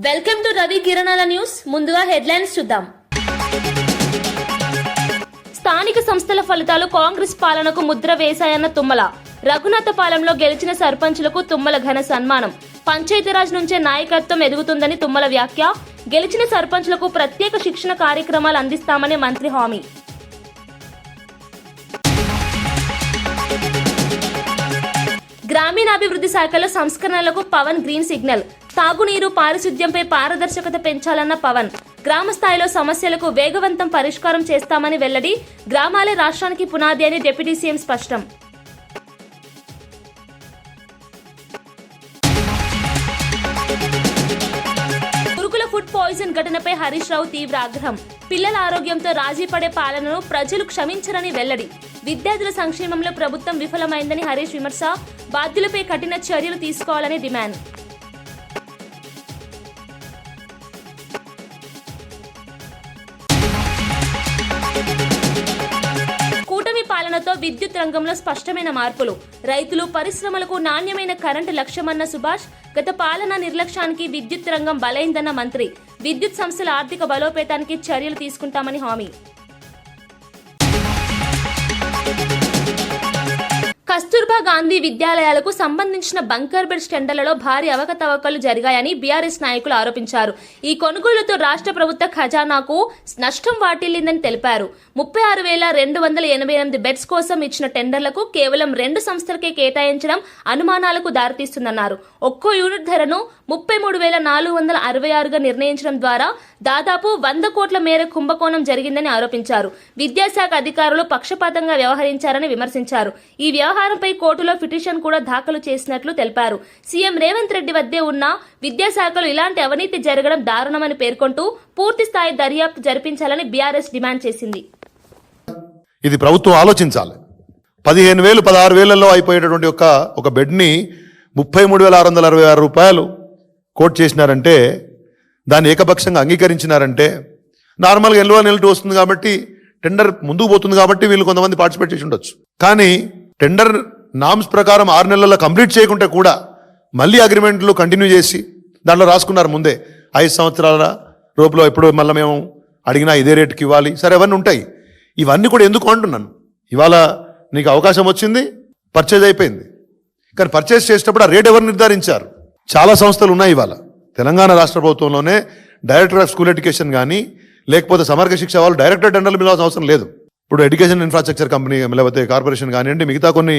Welcome to Ravi కిరణాల news. ముందుగా headlines చూద్దాం. స్థానిక సంస్థల ఫలితాలు కాంగ్రెస్ పాలనకు ముద్ర వేశాయన్న తుమ్మల. రఘునాథపాలెంలో గెలిచిన సర్పంచులకు తుమ్మల ఘన సన్మానం. పంచాయతీరాజ్ నుంచే నాయకత్వం ఎదుగుతుందని తుమ్మల వ్యాఖ్య. గెలిచిన సర్పంచులకు ప్రత్యేక శిక్షణ కార్యక్రమాలు అందిస్తామని మంత్రి హామీ. గ్రామీణాభివృద్ధి శాఖలో సంస్కరణలకు పవన్ గ్రీన్ సిగ్నల్. తాగునీరు, పారిశుద్ధ్యంపై పారదర్శకత పెంచాలన్న పవన్. గ్రామ స్థాయిలో సమస్యలకు వేగవంతం పరిష్కారం చేస్తామని వెల్లడి. గ్రామాలే రాష్ట్రానికి పునాది అని డిప్యూటీ సీఎం స్పష్టం. గురుకుల ఫుడ్ పాయిజన్ ఘటనపై హరీష్ రావు తీవ్ర ఆగ్రహం. పిల్లల ఆరోగ్యంతో రాజీ పడే పాలనను ప్రజలు క్షమించరని వెల్లడి. విద్యార్థుల సంక్షేమంలో ప్రభుత్వం విఫలమైందని హరీష్ విమర్శ. బాధ్యులపై కఠిన చర్యలు తీసుకోవాలని డిమాండ్. కూటమి పాలనతో విద్యుత్ రంగంలో స్పష్టమైన మార్పులు. రైతులు, పరిశ్రమలకు నాణ్యమైన కరెంటు లక్ష్యమన్న సుభాష్. గత పాలన నిర్లక్ష్యానికి విద్యుత్ రంగం బలైందన్న మంత్రి. విద్యుత్ సంస్థల ఆర్థిక బలోపేతానికి చర్యలు తీసుకుంటామని హామీ. కస్తూర్బా గాంధీ విద్యాలయాలకు సంబంధించిన బంకర్ బెడ్స్ టెండర్లలో భారీ అవకతవకలు జరిగాయని బీఆర్ఎస్ నాయకులు ఆరోపించారు. ఈ కొనుగోలుతో రాష్ట్ర ప్రభుత్వ ఖజానాకు నష్టం వాటిల్లిందని తెలిపారు. 36,288 బెడ్స్ కోసం ఇచ్చిన టెండర్లకు కేవలం 2 సంస్థలకే కేటాయించడం అనుమానాలకు దారితీస్తుందన్నారు. ఒక్కో యూనిట్ ధరను 33,466గా నిర్ణయించడం ద్వారా దాదాపు 100 కోట్ల మేర కుంభకోణం జరిగిందని ఆరోపించారు. విద్యాశాఖ అధికారులు పక్షపాతంగా వ్యవహరించారని విమర్శించారు. ఈ వ్యవహారంపై కోర్టులో పిటిషన్ కూడా దాఖలు చేసినట్లు తెలిపారు. సీఎం రేవంత్ రెడ్డి వద్దే ఉన్న విద్యాశాఖలో ఇలాంటి అవినీతి జరగడం దారుణమని పేర్కొంటూ పూర్తి స్థాయి దర్యాప్తు జరిపించాలని బీఆర్ఎస్ డిమాండ్ చేసింది. ఇది ప్రభుత్వం ఆలోచించాలి. 15,000, 16,000లో అయిపోయేటటువంటి ఒక బెడ్ని 33,666 రూపాయలు కోట్ చేసినారంటే, దాన్ని ఏకపక్షంగా అంగీకరించినారంటే, నార్మల్గా L1 L2 వస్తుంది కాబట్టి టెండర్ ముందుకు పోతుంది కాబట్టి వీళ్ళు కొంతమంది పార్టిసిపేట్ చేసి ఉండొచ్చు. కానీ టెండర్ నామ్స్ ప్రకారం 6 నెలల్లో కంప్లీట్ చేయకుంటే కూడా మళ్ళీ అగ్రిమెంట్లు కంటిన్యూ చేసి దాంట్లో రాసుకున్నారు ముందే 5 సంవత్సరాల రూపులో ఎప్పుడు మళ్ళీ మేము అడిగినా ఇదే రేటుకి ఇవ్వాలి. సరే, అవన్నీ ఉంటాయి. ఇవన్నీ కూడా ఎందుకు అంటున్నాను, ఇవాళ నీకు అవకాశం వచ్చింది, పర్చేజ్ అయిపోయింది. కానీ పర్చేజ్ చేసేటప్పుడు ఆ రేట్ ఎవరు నిర్ధారించారు? చాలా సంస్థలు ఉన్నాయి ఇవాళ తెలంగాణ రాష్ట్ర ప్రభుత్వంలోనే. డైరెక్టర్ ఆఫ్ స్కూల్ ఎడ్యుకేషన్ కానీ లేకపోతే సమగ్ర శిక్ష వాళ్ళు డైరెక్టర్ టెండర్లు పిలవాల్సిన అవసరం లేదు. ఇప్పుడు ఎడ్యుకేషన్ ఇన్ఫ్రాస్ట్రక్చర్ కంపెనీ లేకపోతే కార్పొరేషన్ కానివ్వండి, మిగతా కొన్ని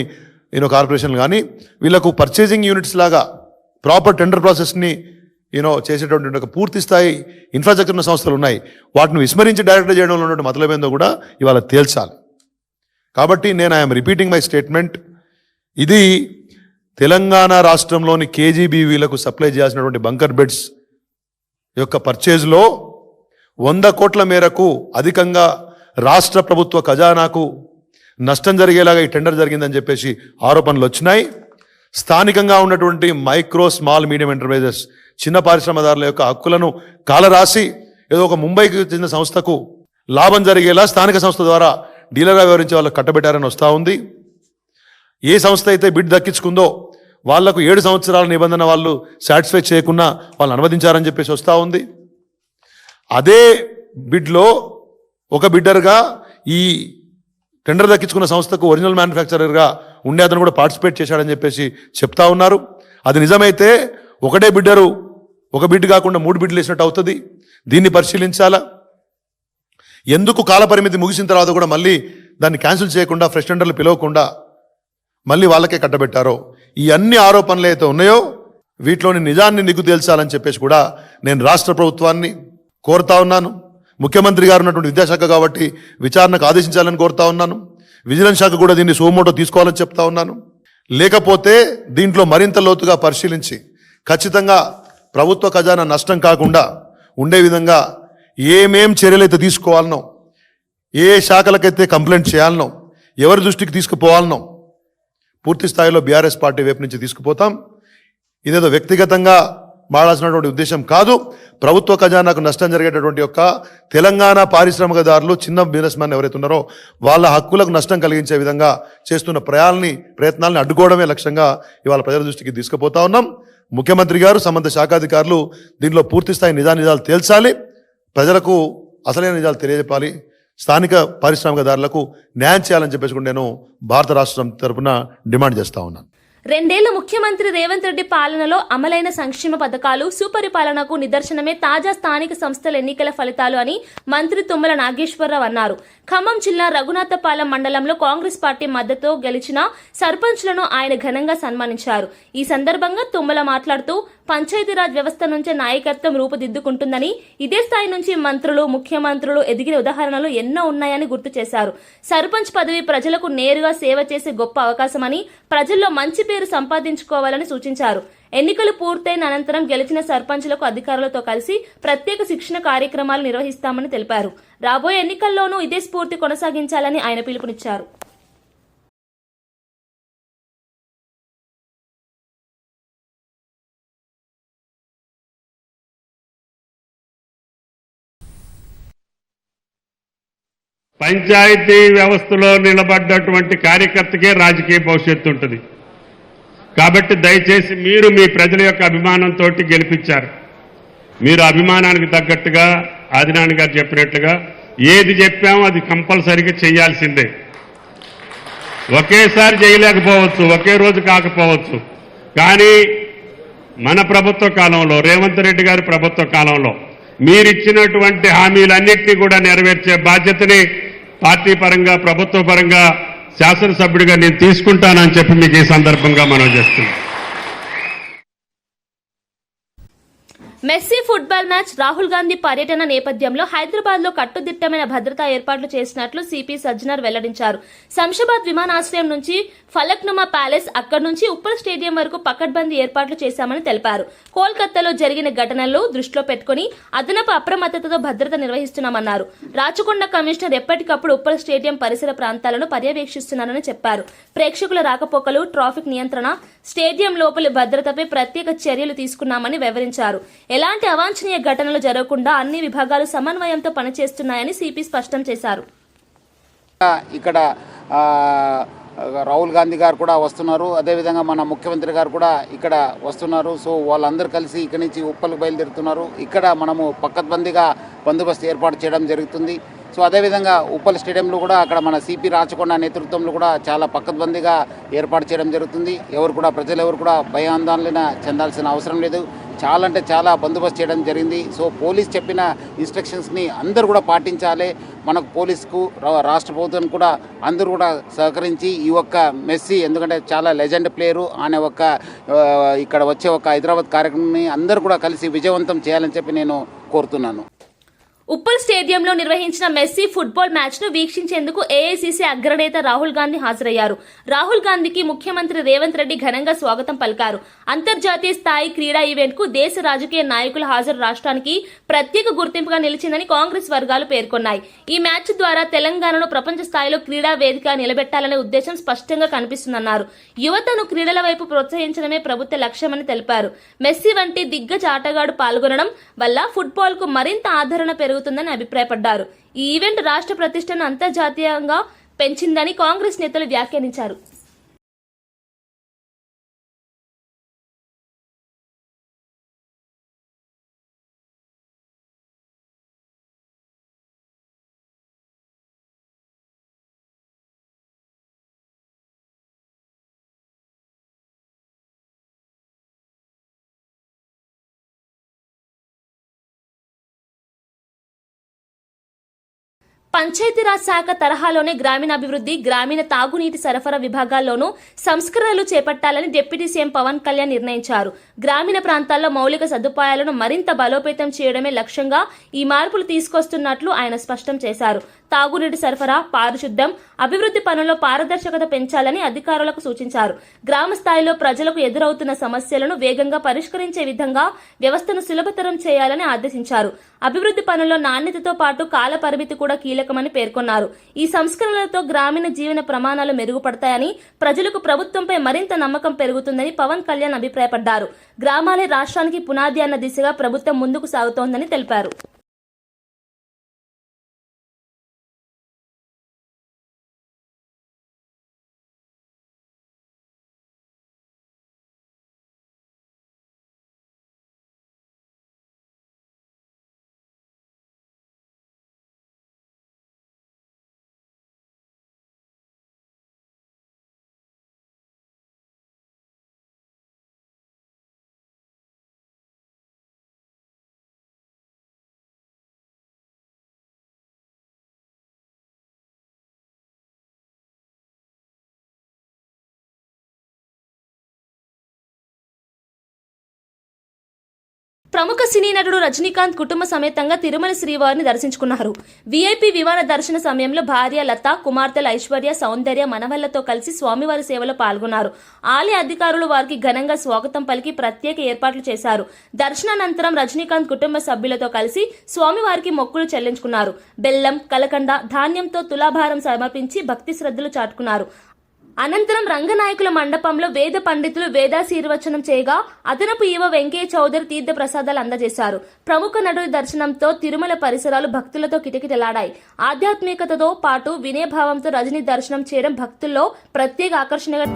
కార్పొరేషన్లు కానీ వీళ్ళకు పర్చేజింగ్ యూనిట్స్ లాగా ప్రాపర్ టెండర్ ప్రాసెస్ని చేసేటువంటి ఒక పూర్తి స్థాయి ఇన్ఫ్రాస్ట్రక్చర్ ఉన్న సంస్థలు ఉన్నాయి. వాటిని విస్మరించి డైరెక్టర్ చేయడంలో ఉన్నటువంటి మతలబేందో కూడా ఇవాళ తేల్చాలి. కాబట్టి నేను ఐఎమ్ రిపీటింగ్ మై స్టేట్మెంట్. ఇది తెలంగాణ రాష్ట్రంలోని కేజీబీవీలకు సప్లై చేయాల్సినటువంటి బంకర్ బెడ్స్ యొక్క పర్చేజ్లో 100 కోట్ల మేరకు అధికంగా రాష్ట్ర ప్రభుత్వ ఖజానాకు నష్టం జరిగేలాగా ఈ టెండర్ జరిగిందని చెప్పేసి ఆరోపణలు వచ్చినాయి. స్థానికంగా ఉన్నటువంటి మైక్రో, స్మాల్, మీడియం ఎంటర్ప్రైజెస్, చిన్న పారిశ్రమదారుల యొక్క హక్కులను కాలరాసి ఏదో ఒక ముంబైకి చెందిన సంస్థకు లాభం జరిగేలా స్థానిక సంస్థ ద్వారా డీలర్గా వ్యవహరించే వాళ్ళకు కట్టబెట్టారని వస్తూ ఉంది. ఏ సంస్థ అయితే బిడ్ దక్కించుకుందో వాళ్లకు 7 సంవత్సరాల నిబంధన వాళ్ళు సాటిస్ఫై చేయకుండా వాళ్ళు అనువదించారని చెప్పేసి వస్తూ ఉంది. అదే బిడ్లో ఒక బిడ్డర్గా ఈ టెండర్ దక్కించుకున్న సంస్థకు ఒరిజినల్ మ్యానుఫ్యాక్చరర్గా ఉండే అతను కూడా పార్టిసిపేట్ చేశాడని చెప్పేసి చెప్తా ఉన్నారు. అది నిజమైతే ఒకటే బిడ్డరు ఒక బిడ్ కాకుండా 3 బిడ్లు వేసినట్టు అవుతుంది. దీన్ని పరిశీలించాలా. ఎందుకు కాలపరిమితి ముగిసిన తర్వాత కూడా మళ్ళీ దాన్ని క్యాన్సిల్ చేయకుండా ఫ్రెష్ టెండర్లు పిలవకుండా మళ్ళీ వాళ్ళకే కట్టబెట్టారో, ఈ అన్ని ఆరోపణలు అయితే ఉన్నాయో వీటిలోని నిజాన్ని నిగ్గు తేల్చాలని చెప్పేసి కూడా నేను రాష్ట్ర ప్రభుత్వాన్ని కోరుతా ఉన్నాను. ముఖ్యమంత్రి గారు ఉన్నటువంటి విద్యాశాఖ కాబట్టి విచారణకు ఆదేశించాలని కోరుతా ఉన్నాను. విజిలెన్స్ శాఖ కూడా దీన్ని సోమోటో తీసుకోవాలని చెప్తా ఉన్నాను. లేకపోతే దీంట్లో మరింత లోతుగా పరిశీలించి ఖచ్చితంగా ప్రభుత్వ ఖజానా నష్టం కాకుండా ఉండే విధంగా ఏమేం చర్యలైతే తీసుకోవాలనో, ఏ శాఖలకైతే కంప్లైంట్ చేయాలనో, ఎవరి దృష్టికి తీసుకుపోవాలనో పూర్తి స్థాయిలో బీఆర్ఎస్ పార్టీ వైపు నుంచి తీసుకుపోతాం. ఇదేదో వ్యక్తిగతంగా మాడాల్సినటువంటి ఉద్దేశం కాదు. ప్రభుత్వ ఖజానాకు నష్టం జరిగేటటువంటి తెలంగాణ పారిశ్రామికదారులు, చిన్న బిజినెస్ మ్యాన్ ఎవరైతే ఉన్నారో వాళ్ళ హక్కులకు నష్టం కలిగించే విధంగా చేస్తున్న ప్రయత్నాలని అడ్డుకోవడమే లక్ష్యంగా ఇవాళ ప్రజల దృష్టికి తీసుకుపోతా ఉన్నాం. ముఖ్యమంత్రి గారు సంబంధిత శాఖాధికారులు దీనిలో పూర్తిస్థాయి నిజానిజాలు తేల్చాలి, ప్రజలకు అసలైన నిజాలు తెలియజెప్పాలి, స్థానిక పారిశ్రామికదారులకు న్యాయం చేయాలని చెప్పేసి కూడా నేను భారత రాష్ట్రం తరపున డిమాండ్ చేస్తా ఉన్నాను. 2 ఏళ్ల ముఖ్యమంత్రి రేవంత్ రెడ్డి పాలనలో అమలైన సంక్షేమ పథకాలు సుపరిపాలనకు నిదర్శనమే తాజా స్థానిక సంస్థల ఎన్నికల ఫలితాలు అని మంత్రి తుమ్మల నాగేశ్వరరావు అన్నారు. ఖమ్మం జిల్లా రఘునాథపాలెం మండలంలో కాంగ్రెస్ పార్టీ మద్దతుతో గెలిచిన సర్పంచ్లను ఆయన ఘనంగా సన్మానించారు. ఈ సందర్భంగా తుమ్మల మాట్లాడుతూ పంచాయతీరాజ్ వ్యవస్థ నుంచే నాయకత్వం రూపుదిద్దుకుంటుందని, ఇదే స్థాయి నుంచి మంత్రులు, ముఖ్యమంత్రులు ఎదిగిన ఉదాహరణలు ఎన్నో ఉన్నాయని గుర్తు చేశారు. సర్పంచ్ పదవి ప్రజలకు నేరుగా సేవ చేసే గొప్ప అవకాశమని, ప్రజల్లో మంచి పేరు సంపాదించుకోవాలని సూచించారు. ఎన్నికలు పూర్తయిన అనంతరం గెలిచిన సర్పంచులకు అధికారులతో కలిసి ప్రత్యేక శిక్షణ కార్యక్రమాలు నిర్వహిస్తామని తెలిపారు. రాబోయే ఎన్నికల్లోనూ ఇదే స్ఫూర్తి కొనసాగించాలని ఆయన పిలుపునిచ్చారు. పంచాయతీ వ్యవస్థలో నిలబడ్డటువంటి కార్యకర్తకే రాజకీయ భవిష్యత్తు ఉంటుంది. కాబట్టి దయచేసి మీరు మీ ప్రజల యొక్క అభిమానంతో గెలిపించారు. మీరు అభిమానానికి తగ్గట్టుగా ఆదినారాయణ గారు చెప్పినట్లుగా ఏది చెప్పామో అది కంపల్సరీగా చేయాల్సిందే. ఒకేసారి చేయలేకపోవచ్చు, ఒకే రోజు కాకపోవచ్చు, కానీ మన ప్రభుత్వ కాలంలో, రేవంత్ రెడ్డి గారి ప్రభుత్వ కాలంలో మీరిచ్చినటువంటి హామీలన్నింటినీ కూడా నెరవేర్చే బాధ్యతని పార్టీ పరంగా, ప్రభుత్వ పరంగా శాసనసభ్యుడిగా నేను తీసుకుంటానని చెప్పి మీకు ఈ సందర్భంగా మనం చేస్తున్నాం. Messi football match, Rahul Gandhi పర్యటన నేపథ్యంలో హైదరాబాద్ లో కట్టుదిట్టమైన భద్రతా ఏర్పాట్లు చేసినట్లు సిపి సజ్జనర్ వెల్లడించారు. శంషాబాద్ విమానాశ్రయం నుంచి ఫలక్నుమా ప్యాలెస్, అక్కడి నుంచి ఉప్పల్ స్టేడియం వరకు పకడ్బందీ ఏర్పాట్లు చేశామని తెలిపారు. కోల్కతాలో జరిగిన ఘటనలను దృష్టిలో పెట్టుకుని అదనపు అప్రమత్తతతో భద్రత నిర్వహిస్తున్నామన్నారు. రాచకొండ కమిషనర్ ఎప్పటికప్పుడు ఉప్పల్ స్టేడియం పరిసర ప్రాంతాలను పర్యవేక్షిస్తున్నారని చెప్పారు. ప్రేక్షకుల రాకపోకలు, ట్రాఫిక్ నియంత్రణ, స్టేడియం లోపలి భద్రతపై ప్రత్యేక చర్యలు తీసుకున్నామని వివరించారు. ఎలాంటి అవాంఛనీయ ఘటనలు జరగకుండా అన్ని విభాగాలు సమన్వయంతో పనిచేస్తున్నాయని సిపి స్పష్టం చేశారు. ఇక్కడ రాహుల్ గాంధీ గారు కూడా వస్తున్నారు, అదేవిధంగా మన ముఖ్యమంత్రి గారు కూడా ఇక్కడ వస్తున్నారు. సో వాళ్ళందరూ కలిసి ఇక్కడి నుంచి ఉప్పల్కి బయలుదేరుతున్నారు. ఇక్కడ మనము పక్కద్బందీగా బందోబస్తు ఏర్పాటు చేయడం జరుగుతుంది. సో అదేవిధంగా ఉప్పల్ స్టేడియంలో కూడా అక్కడ మన సిపి రాచకొండ నేతృత్వంలో కూడా చాలా పక్కద్బందీగా ఏర్పాటు చేయడం జరుగుతుంది. ప్రజలు ఎవరు కూడా భయాందోళన చెందాల్సిన అవసరం లేదు. చాలా అంటే చాలా బందోబస్తు చేయడం జరిగింది. సో పోలీస్ చెప్పిన ఇన్స్ట్రక్షన్స్ని అందరూ కూడా పాటించాలి. మనకు పోలీసుకు, రాష్ట్ర ప్రభుత్వానికి కూడా అందరూ కూడా సహకరించి ఈ ఒక్క మెస్సీ, ఎందుకంటే చాలా లెజెండ్ ప్లేయరు, ఆయన ఇక్కడ వచ్చే హైదరాబాద్ కార్యక్రమాన్ని అందరూ కూడా కలిసి విజయవంతం చేయాలని చెప్పి నేను కోరుతున్నాను. ఉప్పల్ స్టేడియంలో నిర్వహించిన మెస్సీ ఫుట్బాల్ మ్యాచ్ ను వీక్షించేందుకు ఏఐసీసీ అగ్రనేత రాహుల్ గాంధీ హాజరయ్యారు. రాహుల్ గాంధీకి ముఖ్యమంత్రి రేవంత్ రెడ్డి ఘనంగా స్వాగతం పలికారు. అంతర్జాతీయ స్థాయి క్రీడా ఈవెంట్ కు దేశ రాజకీయ నాయకుల హాజరు రాష్ట్రానికి ప్రత్యేక గుర్తింపుగా నిలిచిందని కాంగ్రెస్ వర్గాలు పేర్కొన్నాయి. ఈ మ్యాచ్ ద్వారా తెలంగాణను ప్రపంచ స్థాయిలో క్రీడా వేదిక నిలబెట్టాలనే ఉద్దేశం స్పష్టంగా కనిపిస్తుందన్నారు. యువతను క్రీడల వైపు ప్రోత్సహించడమే ప్రభుత్వ లక్ష్యమని తెలిపారు. మెస్సీ వంటి దిగ్గజ ఆటగాడు పాల్గొనడం వల్ల ఫుట్బాల్ కు మరింత ఆదరణ పెరుగుతుందని అభిప్రాయపడ్డారు. ఈ ఈవెంట్ రాష్ట్ర ప్రతిష్టను అంతర్జాతీయంగా పెంచిందని కాంగ్రెస్ నేతలు వ్యాఖ్యానించారు. పంచాయతీరాజ్ శాఖ తరహాలోనే గ్రామీణాభివృద్ధి, గ్రామీణ తాగునీటి సరఫరా విభాగాల్లోనూ సంస్కరణలు చేపట్టాలని డిప్యూటీ సీఎం పవన్ కళ్యాణ్ నిర్ణయించారు. గ్రామీణ ప్రాంతాల్లో మౌలిక సదుపాయాలను మరింత బలోపేతం చేయడమే లక్ష్యంగా ఈ మార్పులు తీసుకొస్తున్నట్లు ఆయన స్పష్టం చేశారు. తాగునీటి సరఫరా, పారిశుద్ధ్యం, అభివృద్ధి పనుల్లో పారదర్శకత పెంచాలని అధికారులకు సూచించారు. గ్రామ స్థాయిలో ప్రజలకు ఎదురవుతున్న సమస్యలను వేగంగా పరిష్కరించే విధంగా వ్యవస్థను సులభతరం చేయాలని ఆదేశించారు. అభివృద్ధి పనుల్లో నాణ్యతతో పాటు కాల పరిమితి కూడా కీలకమని పేర్కొన్నారు. ఈ సంస్కరణలతో గ్రామీణ జీవన ప్రమాణాలు మెరుగుపడతాయని, ప్రజలకు ప్రభుత్వంపై మరింత నమ్మకం పెరుగుతుందని పవన్ కళ్యాణ్ అభిప్రాయపడ్డారు. గ్రామాలే రాష్ట్రానికి పునాది అన్న దిశగా ప్రభుత్వం ముందుకు సాగుతోందని తెలిపారు. ప్రముఖ సినీ నటుడు రజనీకాంత్ కుటుంబ సమేతంగా తిరుమల శ్రీవారిని దర్శించుకున్నారు. వీఐపీ విమాన దర్శన సమయంలో భార్య లత, కుమార్తెల ఐశ్వర్య, సౌందర్య, మనవళ్లతో కలిసి స్వామివారి సేవలో పాల్గొన్నారు. ఆలయ అధికారులు వారికి ఘనంగా స్వాగతం పలికి ప్రత్యేక ఏర్పాట్లు చేశారు. దర్శనానంతరం రజనీకాంత్ కుటుంబ సభ్యులతో కలిసి స్వామివారికి మొక్కులు చెల్లించుకున్నారు. బెల్లం, కలకండ, ధాన్యంతో తులాభారం సమర్పించి భక్తి శ్రద్ధలు చాటుకున్నారు. అనంతరం రంగనాయకుల మండపంలో వేద పండితులు వేదాశీర్వచనం చేయగా అదనపు ఈవ వెంకయ్య చౌదరి తీర్థ ప్రసాదాలు అందజేశారు. ప్రముఖ నటుడి దర్శనంతో తిరుమల పరిసరాలు భక్తులతో కిటకిటలాడాయి. ఆధ్యాత్మికతతో పాటు వినయభావంతో రజనీ దర్శనం చేయడం భక్తుల్లో ప్రత్యేక ఆకర్షణగా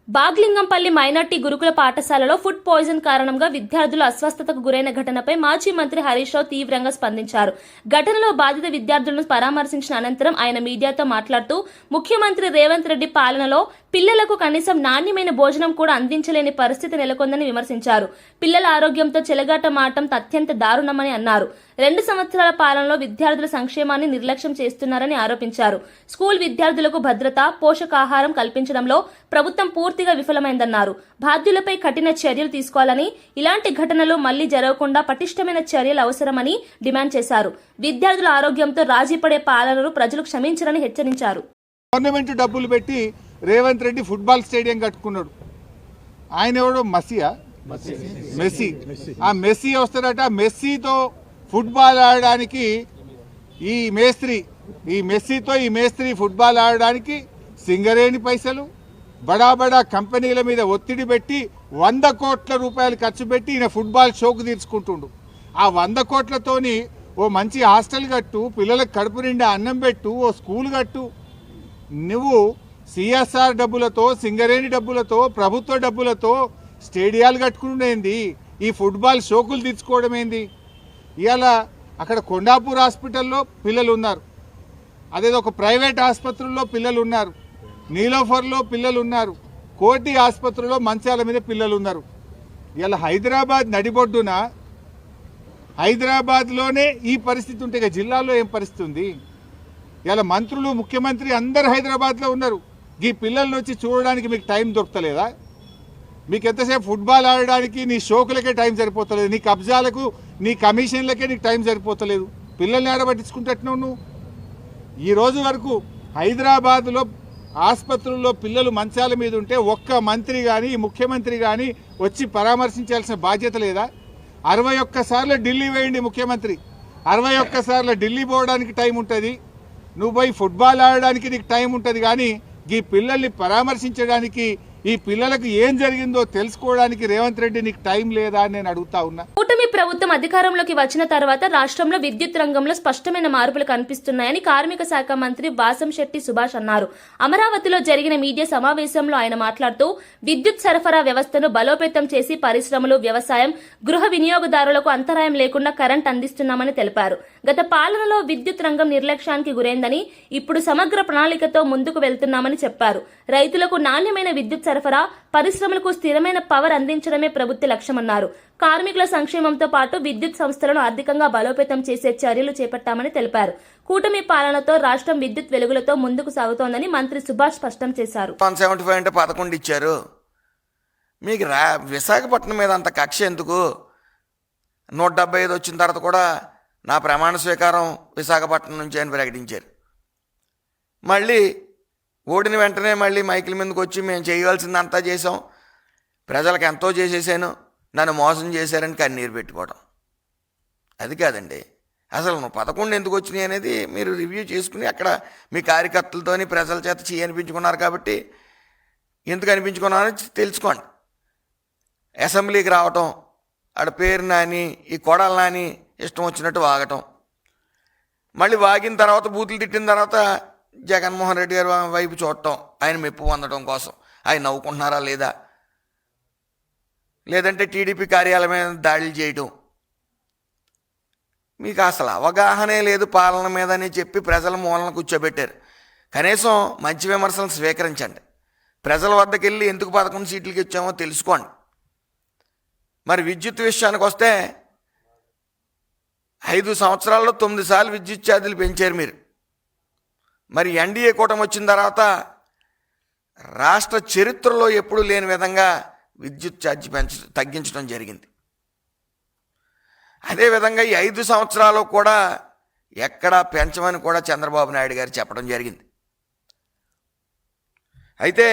బాగ్లింగంపల్లి మైనార్టీ గురుకుల పాఠశాలలో ఫుడ్ పాయిజన్ కారణంగా విద్యార్థులు అస్వస్థతకు గురైన ఘటనపై మాజీ మంత్రి హరీష్ రావు తీవ్రంగా స్పందించారు. ఘటనలో బాధిత విద్యార్థులను పరామర్శించిన అనంతరం ఆయన మీడియాతో మాట్లాడుతూ ముఖ్యమంత్రి రేవంత్ రెడ్డి పాలనలో పిల్లలకు కనీసం నాణ్యమైన భోజనం కూడా అందించలేని పరిస్థితి నెలకొందని విమర్శించారు. పిల్లల ఆరోగ్యంతో చెలగాటమాడటం అత్యంత దారుణమని అన్నారు. 2 సంవత్సరాల పాలనలో విద్యార్థుల సంక్షేమాన్ని నిర్లక్ష్యం చేస్తున్నారని ఆరోపించారు. స్కూల్ విద్యార్థులకు భద్రత, పోషకాహారం కల్పించడంలో ప్రభుత్వం పూర్తిగా విఫలమైందన్నారు. బాధ్యులపై కఠిన చర్యలు తీసుకోవాలని, ఇలాంటి ఘటనలు మళ్లీ జరగకుండా పటిష్టమైన చర్యలు అవసరమని డిమాండ్ చేశారు. విద్యార్థుల ఆరోగ్యంతో రాజీపడే పాలనను ప్రజలు క్షమించరని హెచ్చరించారు. గవర్నమెంట్ డబ్బులు పెట్టి రేవంత్ రెడ్డి ఫుట్బాల్ స్టేడియం కట్టుకున్నాడు. ఆయన ఎవడో మెస్సీ. ఆ మెస్సీ వస్తాడట. మెస్సీతో ఫుట్బాల్ ఆడడానికి ఈ మేస్త్రి ఫుట్బాల్ ఆడడానికి సింగరేణి పైసలు, బడా బడా కంపెనీల మీద ఒత్తిడి పెట్టి 100 కోట్ల రూపాయలు ఖర్చు పెట్టి ఈయన ఫుట్బాల్ షోకు తీర్చుకుంటుండు. ఆ 100 కోట్లతోని ఓ మంచి హాస్టల్ కట్టు, పిల్లలకు కడుపు నిండా అన్నం పెట్టు, ఓ స్కూల్ కట్టు. నువ్వు సిఎస్ఆర్ డబ్బులతో, సింగరేణి డబ్బులతో, ప్రభుత్వ డబ్బులతో స్టేడియాలు కట్టుకునేంది, ఈ ఫుట్బాల్ షోకులు తీర్చుకోవడం ఏంది? ఇవాళ అక్కడ కొండాపూర్ హాస్పిటల్లో పిల్లలు ఉన్నారు, అదేదో ఒక ప్రైవేట్ ఆసుపత్రుల్లో పిల్లలు ఉన్నారు, నీలోఫర్లో పిల్లలు ఉన్నారు, కోటి ఆసుపత్రిలో మంచాల మీద పిల్లలు ఉన్నారు. ఇలా హైదరాబాద్ నడిబొడ్డున, హైదరాబాద్లోనే ఈ పరిస్థితి ఉంటే ఇక జిల్లాలో ఏం పరిస్థితి ఉంది? ఇలా మంత్రులు, ముఖ్యమంత్రి అందరు హైదరాబాద్లో ఉన్నారు. ఈ పిల్లల్ని వచ్చి చూడడానికి మీకు టైం దొరకలేదా? మీకు ఎంతసేపు ఫుట్బాల్ ఆడడానికి నీ షోకులకే టైం సరిపోతలేదు, నీ కబ్జాలకు, నీ కమిషన్లకే నీకు టైం సరిపోతలేదు. పిల్లల్ని ఆడబట్టించుకుంటున్నావు నువ్వు. ఈ రోజు వరకు హైదరాబాద్లో ఆసుపత్రుల్లో పిల్లలు మంచాల మీద ఉంటే ఒక్క మంత్రి కానీ, ముఖ్యమంత్రి కానీ వచ్చి పరామర్శించాల్సిన బాధ్యత లేదా? 61 సార్లు ఢిల్లీ వేయండి ముఖ్యమంత్రి, 61 సార్లు ఢిల్లీ పోవడానికి టైం ఉంటుంది, నువ్వు పోయి ఫుట్బాల్ ఆడడానికి నీకు టైం ఉంటుంది. కానీ ఈ పిల్లల్ని పరామర్శించడానికి, ఈ పిల్లలకు ఏం జరిగిందో తెలుసుకోవడానికి రేవంత్ రెడ్డి నీకు టైం లేదా అని నేను అడుగుతా ఉన్నా. కూటమి కూటమి ప్రభుత్వం అధికారంలోకి వచ్చిన తర్వాత రాష్ట్రంలో విద్యుత్ రంగంలో స్పష్టమైన మార్పులు కనిపిస్తున్నాయని కార్మిక శాఖ మంత్రి వాసంశెట్టి సుభాష్ అన్నారు. అమరావతిలో జరిగిన మీడియా సమావేశంలో ఆయన మాట్లాడుతూ విద్యుత్ సరఫరా వ్యవస్థను బలోపేతం చేసి పరిశ్రమలు, వ్యవసాయం, గృహ వినియోగదారులకు అంతరాయం లేకుండా కరెంట్ అందిస్తున్నామని తెలిపారు. గత పాలనలో విద్యుత్ రంగం నిర్లక్ష్యానికి గురైందని, ఇప్పుడు సమగ్ర ప్రణాళికతో ముందుకు వెళ్తున్నామని చెప్పారు. రైతులకు నాణ్యమైన విద్యుత్ సరఫరా, పరిశ్రమలకు స్థిరమైన పవర్ అందించడమే ప్రభుత్వ లక్ష్యమన్నారు. కార్మికుల సంక్షేమంతో పాటు విద్యుత్ సంస్థలను ఆర్థికంగా బలోపేతం చేసే చర్యలు చేపట్టామని తెలిపారు. కూటమి పాలనతో రాష్ట్రం విద్యుత్ వెలుగులతో ముందుకు సాగుతోందని మంత్రి సుభాష్ స్పష్టం చేశారు. 175 అంటే 11 ఇచ్చారు. మీకు విశాఖపట్నం మీద అంత కక్ష ఎందుకు? 175 వచ్చిన తర్వాత కూడా నా ప్రమాణ స్వీకారం విశాఖపట్నం నుంచి అని ప్రకటించారు. మళ్ళీ ఓడిన వెంటనే మళ్ళీ మైకిల్ మీదకి వచ్చి మేము చేయవలసిందంతా చేసాం, ప్రజలకు ఎంతో చేసేసాను, నన్ను మోసం చేశారని కన్నీరు పెట్టుకోవడం అది కాదండి. అసలు 11 ఎందుకు వచ్చినాయి అనేది మీరు రివ్యూ చేసుకుని అక్కడ మీ కార్యకర్తలతోని ప్రజల చేత అనిపించుకున్నారు కాబట్టి ఎందుకు అనిపించుకున్నారో తెలుసుకోండి. అసెంబ్లీకి రావటం, ఆడ పేరు నాని, ఈ కొడాల నాని ఇష్టం వచ్చినట్టు వాగటం, మళ్ళీ వాగిన తర్వాత బూతులు తిట్టిన తర్వాత జగన్మోహన్ రెడ్డి గారి వైపు చూడటం, ఆయన మెప్పు పొందడం కోసం. ఆయన నవ్వుకుంటున్నారా లేదా, లేదంటే టీడీపీ కార్యాలయం మీద దాడులు చేయటం. మీకు అసలు అవగాహనే లేదు పాలన మీద అని చెప్పి ప్రజల మూలన కూర్చోబెట్టారు. కనీసం మంచి విమర్శలను స్వీకరించండి. ప్రజల వద్దకు వెళ్ళి ఎందుకు 11 సీట్లకి ఇచ్చామో తెలుసుకోండి. మరి విద్యుత్ విషయానికి వస్తే 5 సంవత్సరాల్లో 9 సార్లు విద్యుత్ ఛార్జీలు పెంచారు మీరు. మరి ఎన్డీఏ కూటమి వచ్చిన తర్వాత రాష్ట్ర చరిత్రలో ఎప్పుడూ లేని విధంగా విద్యుత్ ఛార్జీ తగ్గించడం జరిగింది. అదేవిధంగా ఈ 5 సంవత్సరాలు కూడా ఎక్కడా పెంచమని కూడా చంద్రబాబు నాయుడు గారు చెప్పడం జరిగింది. అయితే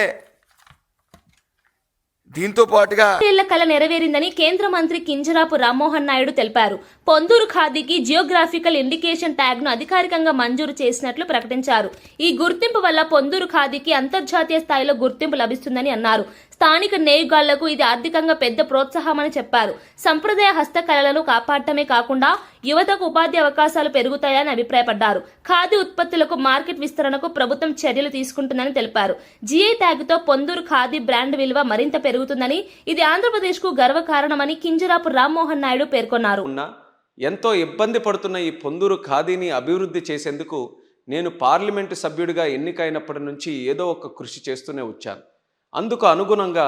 దీంతో పాటుగా ఏళ్ల కల నెరవేరిందని కేంద్ర మంత్రి కింజరాపు రామ్మోహన్ నాయుడు తెలిపారు. పొందూరు ఖాదీకి జియోగ్రాఫికల్ ఇండికేషన్ ట్యాగ్ ను అధికారికంగా మంజూరు చేసినట్లు ప్రకటించారు. ఈ గుర్తింపు వల్ల పొందూరు ఖాదీకి అంతర్జాతీయ స్థాయిలో గుర్తింపు లభిస్తుందని అన్నారు. స్థానిక నేయగాళ్లకు ఇది ఆర్థికంగా పెద్ద ప్రోత్సాహమని చెప్పారు. సంప్రదాయ హస్తకళలను కాపాడటమే కాకుండా యువతకు ఉపాధి అవకాశాలు పెరుగుతాయని అభిప్రాయపడ్డారు. ఖాదీ ఉత్పత్తులకు మార్కెట్ విస్తరణకు ప్రభుత్వం చర్యలు తీసుకుంటుందని తెలిపారు. జీఐ ట్యాగ్ తో పొందూరు ఖాదీ బ్రాండ్ విలువ మరింత పెరుగుతుందని, ఇది ఆంధ్రప్రదేశ్ కు గర్వకారణమని కింజరాపు రామ్మోహన్ నాయుడు పేర్కొన్నారు. ఎంతో ఇబ్బంది పడుతున్న ఈ పొందూరు ఖాదీని అభివృద్ధి చేసేందుకు నేను పార్లమెంటు సభ్యుడిగా ఎన్నికైనప్పటి నుంచి ఏదో ఒక కృషి చేస్తూనే వచ్చాను. అందుకు అనుగుణంగా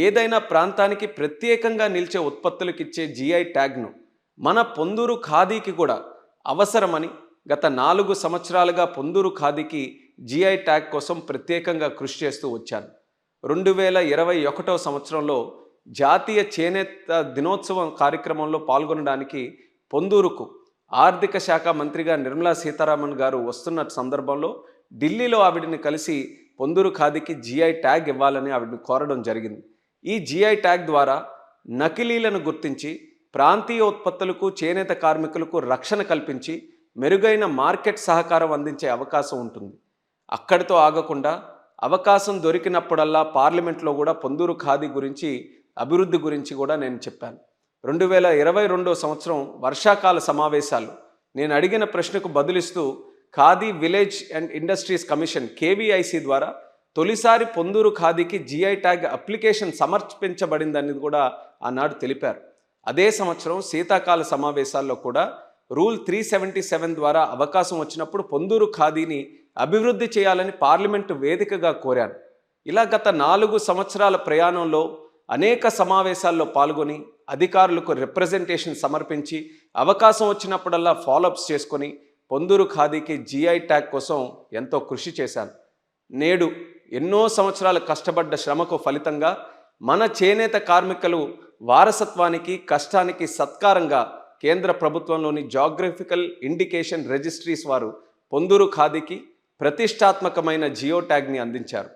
ఏదైనా ప్రాంతానికి ప్రత్యేకంగా నిలిచే ఉత్పత్తులకు ఇచ్చే జీఐ ట్యాగ్ను మన పొందూరు ఖాదీకి కూడా అవసరమని గత 4 సంవత్సరాలుగా పొందూరు ఖాదీకి జీఐ ట్యాగ్ కోసం ప్రత్యేకంగా కృషి చేస్తూ వచ్చాను. 2021వ సంవత్సరంలో జాతీయ చేనేత దినోత్సవం కార్యక్రమంలో పాల్గొనడానికి పొందూరుకు ఆర్థిక శాఖ మంత్రిగా నిర్మలా సీతారామన్ గారు వస్తున్న సందర్భంలో ఢిల్లీలో ఆవిడని కలిసి పొందూరు ఖాదీకి జీఐ ట్యాగ్ ఇవ్వాలని ఆవిడని కోరడం జరిగింది. ఈ జీఐ ట్యాగ్ ద్వారా నకిలీలను గుర్తించి ప్రాంతీయ ఉత్పత్తులకు, చేనేత కార్మికులకు రక్షణ కల్పించి మెరుగైన మార్కెట్ సహకారం అందించే అవకాశం ఉంటుంది. అక్కడితో ఆగకుండా అవకాశం దొరికినప్పుడల్లా పార్లమెంట్లో కూడా పొందూరు ఖాదీ గురించి, అభివృద్ధి గురించి కూడా నేను చెప్పాను. 2022వ సంవత్సరం వర్షాకాల సమావేశాలు నేను అడిగిన ప్రశ్నకు బదులిస్తూ Khadi village and industries commission KVIC ద్వారా తొలిసారి పొందూరు ఖాదీకి జీఐ ట్యాగ్ అప్లికేషన్ సమర్పించబడిందనేది కూడా ఆనాడు తెలిపారు. అదే సంవత్సరం శీతాకాల సమావేశాల్లో కూడా రూల్ 377 ద్వారా అవకాశం వచ్చినప్పుడు పొందూరు ఖాదీని అభివృద్ధి చేయాలని పార్లమెంటు వేదికగా కోరాను. ఇలా గత 4 సంవత్సరాల ప్రయాణంలో అనేక సమావేశాల్లో పాల్గొని అధికారులకు రిప్రజెంటేషన్ సమర్పించి అవకాశం వచ్చినప్పుడల్లా ఫాలోఅప్స్ చేసుకొని పొందూరు ఖాదీకి జీఐ ట్యాగ్ కోసం ఎంతో కృషి చేశాను. నేడు ఎన్నో సంవత్సరాలు కష్టపడ్డ శ్రమకు ఫలితంగా మన చేనేత కార్మికులు వారసత్వానికి, కష్టానికి సత్కారంగా కేంద్ర ప్రభుత్వంలోని జియోగ్రఫికల్ ఇండికేషన్ రిజిస్ట్రీస్ వారు పొందూరు ఖాదీకి ప్రతిష్టాత్మకమైన జియో ట్యాగ్ని అందించారు.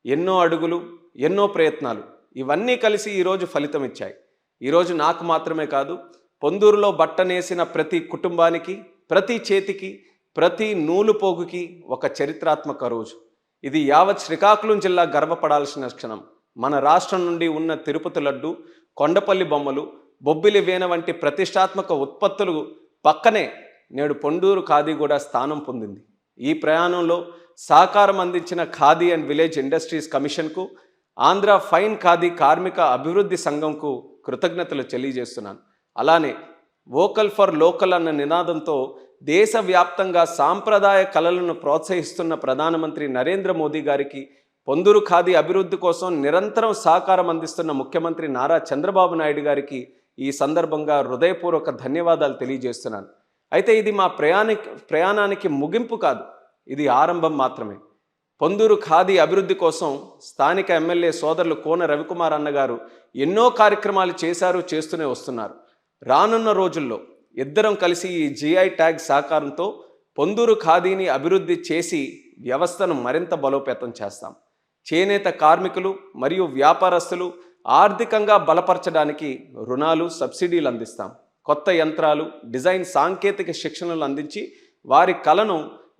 ఎన్నో అడుగులు, ఎన్నో ప్రయత్నాలు ఇవన్నీ కలిసి ఈరోజు ఫలితం ఇచ్చాయి. ఈరోజు నాకు మాత్రమే కాదు, పొందూరులో బట్టనేసిన ప్రతి కుటుంబానికి, ప్రతి చేతికి, ప్రతి నూలు పోగుకి ఒక చరిత్రాత్మక రోజు. ఇది యావత్ శ్రీకాకుళం జిల్లా గర్వపడాల్సిన క్షణం. మన రాష్ట్రం నుండి ఉన్న తిరుపతి లడ్డు, కొండపల్లి బొమ్మలు, బొబ్బిలి వీణ వంటి ప్రతిష్టాత్మక ఉత్పత్తులు పక్కనే నేడు పొందూరు ఖాదీ కూడా స్థానం పొందింది. ఈ ప్రయాణంలో సహకారం అందించిన ఖాదీ అండ్ విలేజ్ ఇండస్ట్రీస్ కమిషన్కు, ఆంధ్ర ఫైన్ ఖాదీ కార్మిక అభివృద్ధి సంఘంకు కృతజ్ఞతలు తెలియజేస్తున్నాను. అలానే వోకల్ ఫర్ లోకల్ అన్న నినాదంతో దేశవ్యాప్తంగా సాంప్రదాయ కళలను ప్రోత్సహిస్తున్న ప్రధానమంత్రి నరేంద్ర మోదీ గారికి, పొందూరు ఖాదీ అభివృద్ధి కోసం నిరంతరం సహకారం అందిస్తున్న ముఖ్యమంత్రి నారా చంద్రబాబు నాయుడు గారికి ఈ సందర్భంగా హృదయపూర్వక ధన్యవాదాలు తెలియజేస్తున్నాను. అయితే ఇది మా ప్రయాణానికి ముగింపు కాదు, ఇది ఆరంభం మాత్రమే. పొందూరు ఖాదీ అభివృద్ధి కోసం స్థానిక ఎమ్మెల్యే సోదరులు కోన రవికుమార్ అన్నగారు ఎన్నో కార్యక్రమాలు చేస్తూనే వస్తున్నారు. రానున్న రోజుల్లో ఇద్దరం కలిసి ఈ జిఐ ట్యాగ్ సహకారంతో పొందూరు ఖాదీని అభివృద్ధి చేసి వ్యవస్థను మరింత బలోపేతం చేస్తాం. చేనేత కార్మికులు మరియు వ్యాపారస్తులు ఆర్థికంగా బలపరచడానికి రుణాలు, సబ్సిడీలు అందిస్తాం. కొత్త యంత్రాలు, డిజైన్, సాంకేతిక శిక్షణలు అందించి వారి కళను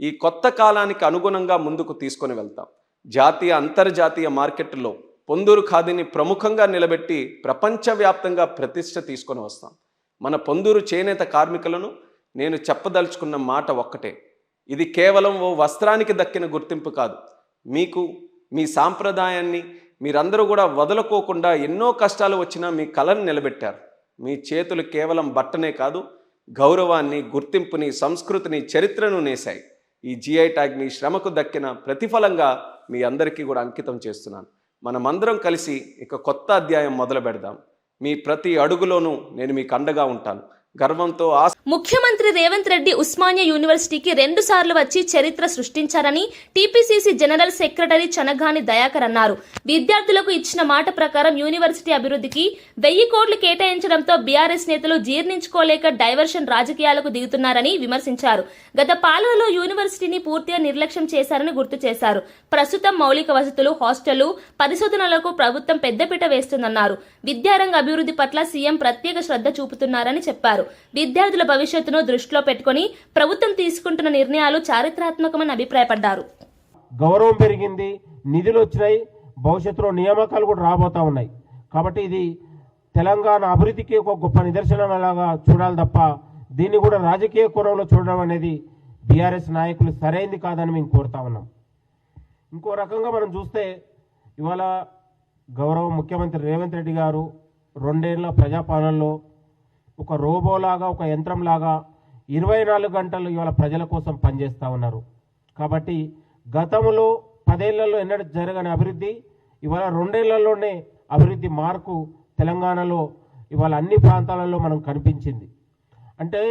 ఈ కొత్త కాలానికి అనుగుణంగా ముందుకు తీసుకొని వెళ్తాం. జాతీయ, అంతర్జాతీయ మార్కెట్లో పొందూరు ఖాదీని ప్రముఖంగా నిలబెట్టి ప్రపంచవ్యాప్తంగా ప్రతిష్ట తీసుకొని వస్తాం. మన పొందూరు చేనేత కార్మికులను నేను చెప్పదలుచుకున్న మాట ఒక్కటే, ఇది కేవలం ఓ వస్త్రానికి దక్కిన గుర్తింపు కాదు. మీకు మీ సాంప్రదాయాన్ని మీరందరూ కూడా వదులుకోకుండా ఎన్నో కష్టాలు వచ్చినా మీ కళను నిలబెట్టారు. మీ చేతులు కేవలం బట్టనే కాదు, గౌరవాన్ని, గుర్తింపుని, సంస్కృతిని, చరిత్రను నేశాయి. ఈ జిఐ ట్యాగ్ మీ శ్రమకు దక్కిన ప్రతిఫలంగా మీ అందరికీ కూడా అంకితం చేస్తున్నాను. మనమందరం కలిసి ఇక కొత్త అధ్యాయం మొదలు పెడదాం. మీ ప్రతి అడుగులోనూ నేను మీకు అండగా ఉంటాను. గర్వంతో ముఖ్యమంత్రి రేవంత్ రెడ్డి ఉస్మానియా యూనివర్సిటీకి 2 సార్లు వచ్చి చరిత్ర సృష్టించారని TPCC general secretary Chanagani Dayakar అన్నారు. విద్యార్థులకు ఇచ్చిన మాట ప్రకారం యూనివర్సిటీ అభివృద్ధికి 1000 కోట్లు కేటాయించడంతో బీఆర్ఎస్ నేతలు జీర్ణించుకోలేక డైవర్షన్ రాజకీయాలకు దిగుతున్నారని విమర్శించారు. గత పాలనలో యూనివర్సిటీని పూర్తిగా నిర్లక్ష్యం చేశారని గుర్తు చేశారు. ప్రస్తుతం మౌలిక వసతులు, హాస్టళ్లు, పరిశోధనలకు ప్రభుత్వం పెద్దపీట వేస్తుందన్నారు. విద్యారంగ అభివృద్ధి పట్ల సీఎం ప్రత్యేక శ్రద్ధ చూపుతున్నారని చెప్పారు. విద్యార్థుల భవిష్యత్తును దృష్టిలో పెట్టుకుని ప్రభుత్వం తీసుకుంటున్న నిర్ణయాలు చారిత్రాత్మకమని అభిప్రాయపడ్డారు. గౌరవం పెరిగింది, నిధులు వచ్చినాయి, భవిష్యత్తులో నియామకాలు కూడా రాబోతా ఉన్నాయి. కాబట్టి ఇది తెలంగాణ అభివృద్ధికి ఒక గొప్ప నిదర్శనంలాగా చూడాలి తప్ప దీన్ని కూడా రాజకీయ కోణంలో చూడడం అనేది బీఆర్ఎస్ నాయకులు సరైంది కాదని మేము కోరుతా ఉన్నాం. ఇంకో రకంగా మనం చూస్తే ఇవాళ గౌరవ ముఖ్యమంత్రి రేవంత్ రెడ్డి గారు 2 ఏళ్ల ప్రజాపాలనలో ఒక రోబోలాగా, ఒక యంత్రంలాగా 24 గంటలు ఇవాళ ప్రజల కోసం పనిచేస్తూ ఉన్నారు. కాబట్టి గతంలో 10 ఏళ్లలో ఎన్నడూ జరగని అభివృద్ధి ఇవాళ 2 ఏళ్లలోనే అభివృద్ధి మార్కు తెలంగాణలో ఇవాళ అన్ని ప్రాంతాలలో మనం కనిపించింది. అంటే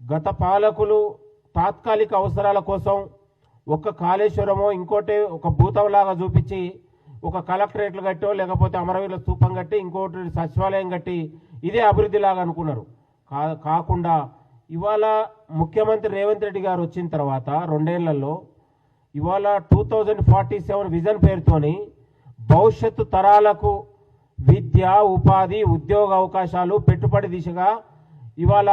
గత పాలకులు తాత్కాలిక అవసరాల కోసం ఒక కాళేశ్వరమో ఇంకోటి ఒక భూతంలాగా చూపించి ఒక కలెక్టరేట్లు కట్టో లేకపోతే అమరవీరుల స్తూపం కట్టి ఇంకోటి సచివాలయం కట్టి ఇదే అభివృద్ధి లాగా అనుకున్నారు. కాకుండా ఇవాళ ముఖ్యమంత్రి రేవంత్ రెడ్డి గారు వచ్చిన తర్వాత 2 ఏళ్లలో ఇవాళ 2047 విజన్ పేరుతోని భవిష్యత్తు తరాలకు విద్య, ఉపాధి, ఉద్యోగ అవకాశాలు, పెట్టుబడి దిశగా ఇవాళ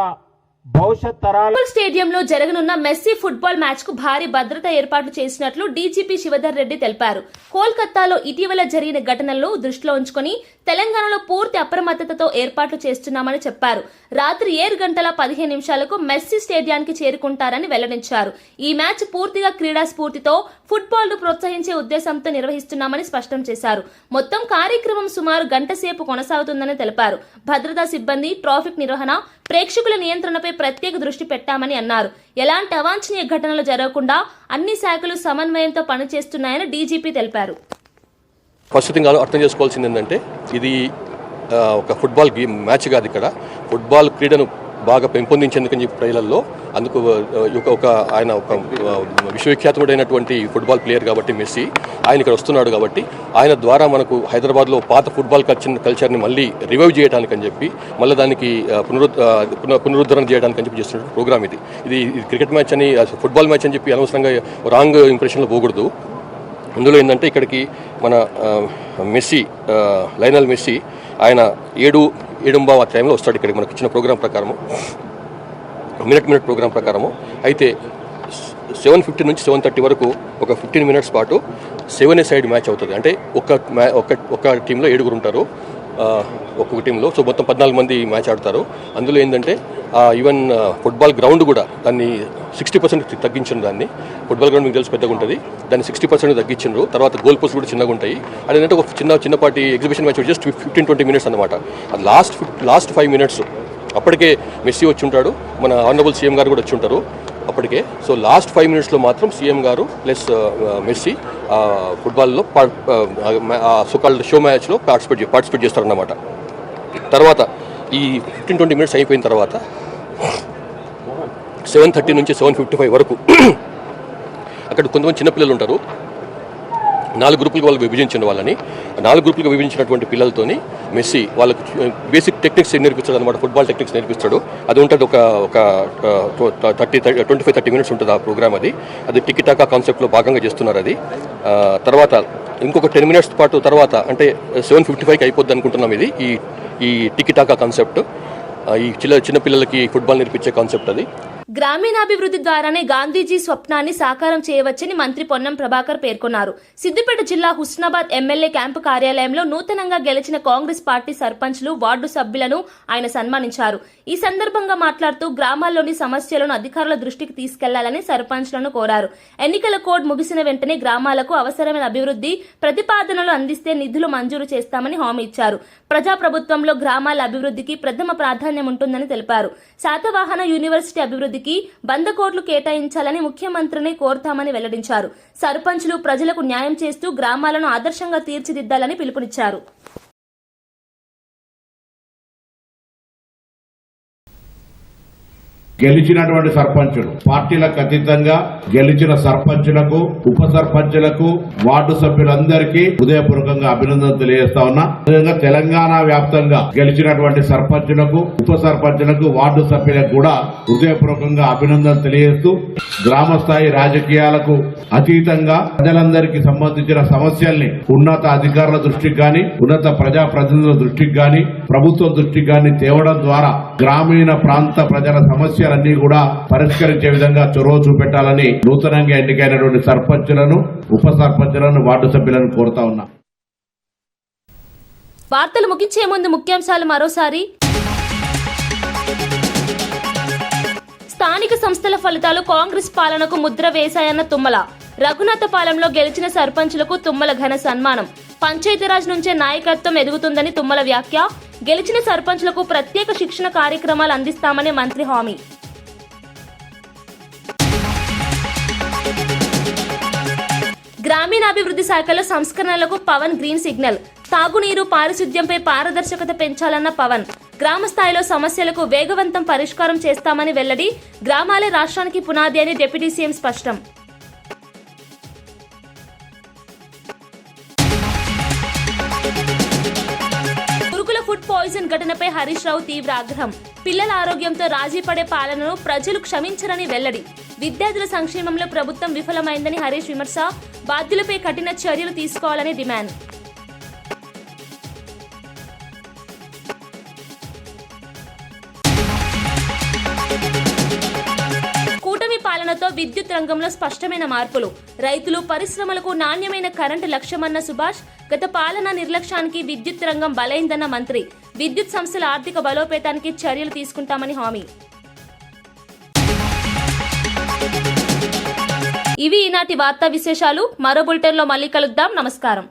భవిష్యత్ తరాల స్టేడియంలో జరగనున్న మెస్సీ ఫుట్బాల్ మ్యాచ్ కు భారీ భద్రత ఏర్పాట్లు చేసినట్లు డీజీపీ శివధర్ రెడ్డి తెలిపారు. కోల్కతాలో ఇటీవల జరిగిన ఘటనలను దృష్టిలో ఉంచుకుని తెలంగాణలో పూర్తి అప్రమత్తతతో ఏర్పాట్లు చేస్తున్నామని చెప్పారు. రాత్రి 7 గంటల 15 నిమిషాలకు మెస్సీ స్టేడియానికి చేరుకుంటారని వెల్లడించారు. ఈ మ్యాచ్ పూర్తిగా క్రీడా స్ఫూర్తితో ఫుట్బాల్ ను ప్రోత్సహించే ఉద్దేశంతో నిర్వహిస్తున్నామని స్పష్టం చేశారు. మొత్తం కార్యక్రమం సుమారు గంట సేపు కొనసాగుతుందని తెలిపారు. భద్రతా సిబ్బంది, ట్రాఫిక్ నిర్వహణ, ప్రేక్షకుల నియంత్రణపై ప్రత్యేక దృష్టి పెట్టామని అన్నారు. ఎలాంటి అవాంఛనీయ ఘటనలు జరగకుండా అన్ని శాఖలు సమన్వయంతో పనిచేస్తున్నాయని డీజీపీ తెలిపారు. ఫస్ట్ థింగ్ అర్థం చేసుకోవాల్సింది ఏంటంటే ఇది ఒక ఫుట్బాల్ గేమ్ మ్యాచ్ కాదు. ఇక్కడ ఫుట్బాల్ క్రీడను బాగా పెంపొందించేందుకని చెప్పి ప్రజలలో అందుకు ఆయన ఒక విశ్వవిఖ్యాతమైనటువంటి ఫుట్బాల్ ప్లేయర్ కాబట్టి మెస్సీ ఆయన ఇక్కడ వస్తున్నాడు. కాబట్టి ఆయన ద్వారా మనకు హైదరాబాద్లో పాత ఫుట్బాల్ కల్చర్ని మళ్ళీ రివైవ్ చేయడానికి అని చెప్పి మళ్ళీ దానికి పునరుద్ధరణ చేయడానికి అని చెప్పి చేస్తున్న ప్రోగ్రామ్ ఇది క్రికెట్ మ్యాచ్ అని, ఫుట్బాల్ మ్యాచ్ అని చెప్పి అనవసరంగా రాంగ్ ఇంప్రెషన్లో పోకూడదు. అందులో ఏంటంటే ఇక్కడికి మన మెస్సీ, లయనల్ మెస్సీ ఆయన 7:15 ఆ టైంలో వస్తాడు. ఇక్కడికి మనకు ఇచ్చిన ప్రోగ్రాం ప్రకారము, మినిట్ ప్రోగ్రాం ప్రకారము. అయితే 7:50 నుంచి 7:30 వరకు ఒక 15 మినిట్స్ పాటు 7 సైడ్ మ్యాచ్ అవుతుంది. అంటే ఒక టీంలో 7 ఉంటారు. ఒక్కొక్క టీంలో. సో మొత్తం 14 మంది మ్యాచ్ ఆడతారు. అందులో ఏంటంటే ఈవెన్ ఫుట్బాల్ గ్రౌండ్ కూడా దాన్ని 60% తగ్గించిన దాన్ని. ఫుట్బాల్ గ్రౌండ్ మీకు తెలిసి పెద్దగా ఉంటుంది, దాన్ని 60% తగ్గించారు. తర్వాత గోల్ పోస్ట్ కూడా చిన్నగా ఉంటాయి. అదేంటంటే ఒక చిన్నపాటి ఎగ్జిబిషన్ మ్యాచ్ జస్ట్ 15-20 మినిట్స్ అనమాట. అది లాస్ట్ 5 మినిట్స్ అప్పటికే మెస్సీ వచ్చి ఉంటాడు, మన ఆనరబుల్ సీఎం గారు కూడా వచ్చి ఉంటారు అప్పటికే. సో లాస్ట్ 5 మినిట్స్లో మాత్రం సీఎం గారు ప్లస్ మెస్సీ ఫుట్బాల్లో సోకాల్డ్ షో మ్యాచ్లో పార్టిసిపేట్ చేస్తారన్నమాట. తర్వాత ఈ 15-20 మినిట్స్ అయిపోయిన తర్వాత 7:30 నుంచి 7:55 వరకు అక్కడ కొంతమంది చిన్నపిల్లలు ఉంటారు. 4 గ్రూపులకు వాళ్ళకి విభజించిన వాళ్ళని 4 గ్రూపులకు విభజించినటువంటి పిల్లలతోని మెస్సీ వాళ్ళకి బేసిక్ టెక్నిక్స్ నేర్పిస్తాడు అనమాట. ఫుట్బాల్ టెక్నిక్స్ నేర్పిస్తాడు. అది ఉంటుంది ఒక 25-30 మినిట్స్ ఉంటుంది ఆ ప్రోగ్రామ్. అది టికిటాకా కాన్సెప్ట్లో భాగంగా చేస్తున్నారు. అది తర్వాత ఇంకొక 10 మినిట్స్ పాటు తర్వాత అంటే 7:55కి అయిపోద్ది అనుకుంటున్నాం. ఇది ఈ టికిటాకా కాన్సెప్ట్, ఈ చిన్న పిల్లలకి ఫుట్బాల్ నేర్పించే కాన్సెప్ట్. అది గ్రామీణాభివృద్ధి ద్వారానే గాంధీజీ స్వప్నాన్ని సాకారం చేయవచ్చని మంత్రి పొన్నం ప్రభాకర్ పేర్కొన్నారు. సిద్దిపేట జిల్లా హుస్నాబాద్ ఎమ్మెల్యే క్యాంపు కార్యాలయంలో నూతనంగా గెలిచిన కాంగ్రెస్ పార్టీ సర్పంచ్లు, వార్డు సభ్యులను ఆయన సన్మానించారు. ఈ సందర్భంగా మాట్లాడుతూ గ్రామాల్లోని సమస్యలను అధికారుల దృష్టికి తీసుకెళ్లాలని సర్పంచ్లను కోరారు. ఎన్నికల కోడ్ ముగిసిన వెంటనే గ్రామాలకు అవసరమైన అభివృద్ధి ప్రతిపాదనలు అందిస్తే నిధులు మంజూరు చేస్తామని హామీ ఇచ్చారు. ప్రజాప్రభుత్వంలో గ్రామాల అభివృద్ధికి ప్రథమ ప్రాధాన్యం ఉంటుందని తెలిపారు. శాతవాహన యూనివర్సిటీ అభివృద్ధికి 100 కోట్లు కేటాయించాలని ముఖ్యమంత్రిని కోరుతామని వెల్లడించారు. సర్పంచ్లు ప్రజలకు న్యాయం చేస్తూ గ్రామాలను ఆదర్శంగా తీర్చిదిద్దాలని పిలుపునిచ్చారు. గెలిచినటువంటి సర్పంచులు పార్టీలకు అతీతంగా గెలిచిన సర్పంచులకు, ఉప సర్పంచులకు, వార్డు సభ్యులందరికీ హృదయపూర్వకంగా అభినందనలు తెలియజేస్తా ఉన్నా. అదేవిధంగా తెలంగాణ వ్యాప్తంగా గెలిచినటువంటి సర్పంచులకు, ఉప సర్పంచులకు, వార్డు సభ్యులకు కూడా హృదయపూర్వకంగా అభినందనలు తెలియజేస్తూ గ్రామ స్థాయి రాజకీయాలకు అతీతంగా ప్రజలందరికీ సంబంధించిన సమస్యల్ని ఉన్నత అధికారుల దృష్టికి గాని, ఉన్నత ప్రజాప్రతినిధుల దృష్టికి గాని, ప్రభుత్వం దృష్టికి గాని తేవడం ద్వారా గ్రామీణ ప్రాంత ప్రజల సమస్యలన్నీ కూడా పరిష్కరించే విధంగా చొరవ చూపెట్టాలని నూతనంగా ఎన్నికైనటువంటి సర్పంచులను, ఉప సర్పంచులను, వార్డు సభ్యులను కోరుతా ఉన్నా. వార్తలు ముగించే ముందు ముఖ్యాంశాలు మరోసారి. స్థానిక సంస్థల ఫలితాలు కాంగ్రెస్ పాలనకు ముద్ర వేశాయన్న తుమ్మల. రఘునాథపాలెంలో గెలిచిన సర్పంచులకు తుమ్మల ఘన సన్మానం. పంచాయతీరాజ్ నుంచే నాయకత్వం ఎదుగుతుందని తుమ్మల వ్యాఖ్య. గెలిచిన సర్పంచులకు ప్రత్యేక శిక్షణ కార్యక్రమాలు అందిస్తామని మంత్రి హామీ. గ్రామీణాభివృద్ధి శాఖలో సంస్కరణలకు పవన్ గ్రీన్ సిగ్నల్. తాగునీరు, పారిశుద్ధ్యంపై పారదర్శకత పెంచాలన్న పవన్. గ్రామ స్థాయిలో సమస్యలకు వేగవంతం పరిష్కారం చేస్తామని వెల్లడి. గ్రామాలే రాష్ట్రానికి పునాది అని డిప్యూటీ సీఎం స్పష్టం. గురుకుల ఫుడ్ పాయిజన్ ఘటనపై హరీష్ రావు తీవ్ర ఆగ్రహం. పిల్లల ఆరోగ్యంతో రాజీ పడే పాలనను ప్రజలు క్షమించరని వెల్లడి. విద్యార్థుల సంక్షేమంలో ప్రభుత్వం విఫలమైందని హరీష్ విమర్శ. బాధ్యులపై కఠిన చర్యలు తీసుకోవాలని డిమాండ్. కూటమి పాలనతో విద్యుత్ రంగంలో స్పష్టమైన మార్పులు. రైతులు, పరిశ్రమలకు నాణ్యమైన కరెంటు లక్ష్యమన్న సుభాష్. గత పాలన నిర్లక్ష్యానికి విద్యుత్ రంగం బలైందన్న మంత్రి. విద్యుత్ సంస్థల ఆర్థిక బలోపేతానికి చర్యలు తీసుకుంటామని హామీ. ఇవి ఈనాటి వార్తా విశేషాలు. మరో బులెటిన్లో మళ్ళీ కలుద్దాం. నమస్కారం.